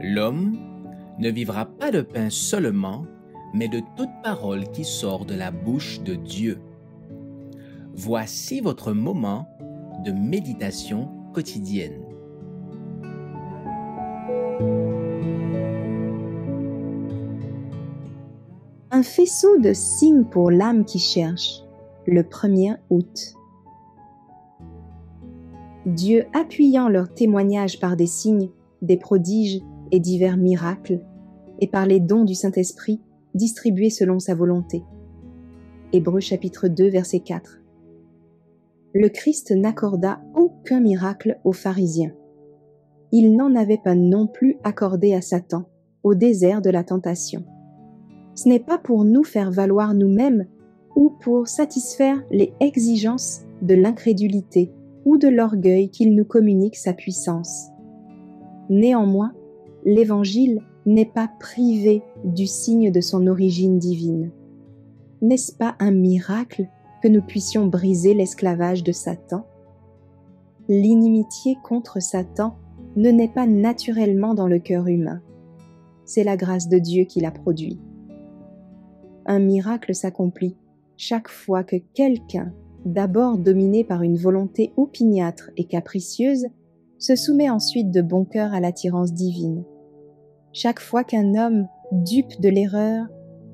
L'homme ne vivra pas de pain seulement, mais de toute parole qui sort de la bouche de Dieu. Voici votre moment de méditation quotidienne. Un faisceau de signes pour l'âme qui cherche, le 1er août. Dieu appuyant leur témoignage par des signes, des prodiges et divers miracles, et par les dons du Saint-Esprit distribués selon sa volonté. Hébreux chapitre 2, verset 4. Le Christ n'accorda aucun miracle aux pharisiens. Il n'en avait pas non plus accordé à Satan, au désert de la tentation. Ce n'est pas pour nous faire valoir nous-mêmes ou pour satisfaire les exigences de l'incrédulité ou de l'orgueil qu'il nous communique sa puissance. Néanmoins, l'Évangile n'est pas privé du signe de son origine divine. N'est-ce pas un miracle que nous puissions briser l'esclavage de Satan? L'inimitié contre Satan ne naît pas naturellement dans le cœur humain. C'est la grâce de Dieu qui la produit. Un miracle s'accomplit chaque fois que quelqu'un, d'abord dominé par une volonté opiniâtre et capricieuse, se soumet ensuite de bon cœur à l'attirance divine. Chaque fois qu'un homme, dupe de l'erreur,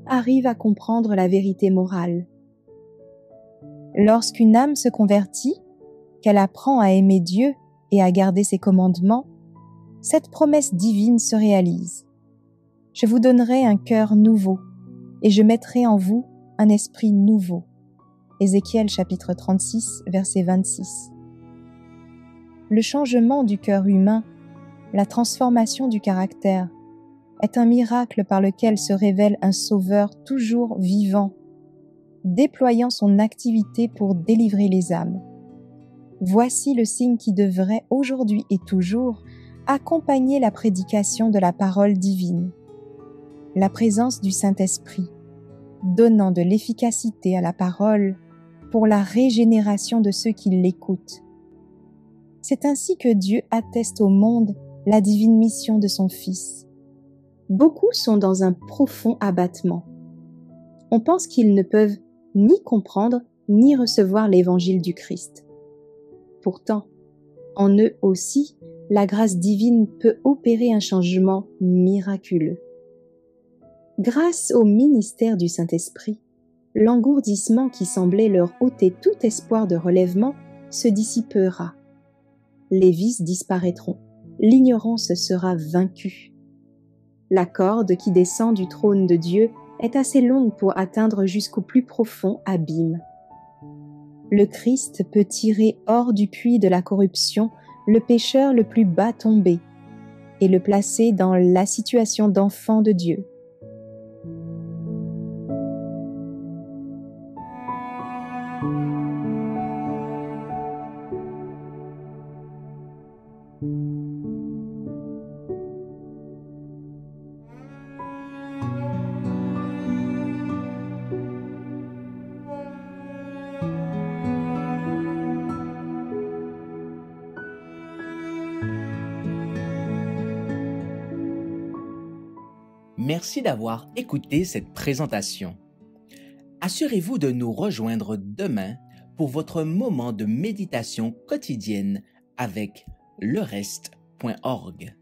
arrive à comprendre la vérité morale. Lorsqu'une âme se convertit, qu'elle apprend à aimer Dieu et à garder ses commandements, cette promesse divine se réalise. Je vous donnerai un cœur nouveau, et je mettrai en vous un esprit nouveau. Ézéchiel chapitre 36, verset 26. Le changement du cœur humain, la transformation du caractère, est un miracle par lequel se révèle un Sauveur toujours vivant, déployant son activité pour délivrer les âmes. Voici le signe qui devrait aujourd'hui et toujours accompagner la prédication de la parole divine. La présence du Saint-Esprit, donnant de l'efficacité à la parole pour la régénération de ceux qui l'écoutent. C'est ainsi que Dieu atteste au monde la divine mission de son Fils. Beaucoup sont dans un profond abattement. On pense qu'ils ne peuvent ni comprendre ni recevoir l'évangile du Christ. Pourtant, en eux aussi, la grâce divine peut opérer un changement miraculeux. Grâce au ministère du Saint-Esprit, l'engourdissement qui semblait leur ôter tout espoir de relèvement se dissipera. Les vices disparaîtront, l'ignorance sera vaincue. La corde qui descend du trône de Dieu est assez longue pour atteindre jusqu'au plus profond abîme. Le Christ peut tirer hors du puits de la corruption le pécheur le plus bas tombé et le placer dans la situation d'enfant de Dieu. Merci d'avoir écouté cette présentation. Assurez-vous de nous rejoindre demain pour votre moment de méditation quotidienne avec lereste.org.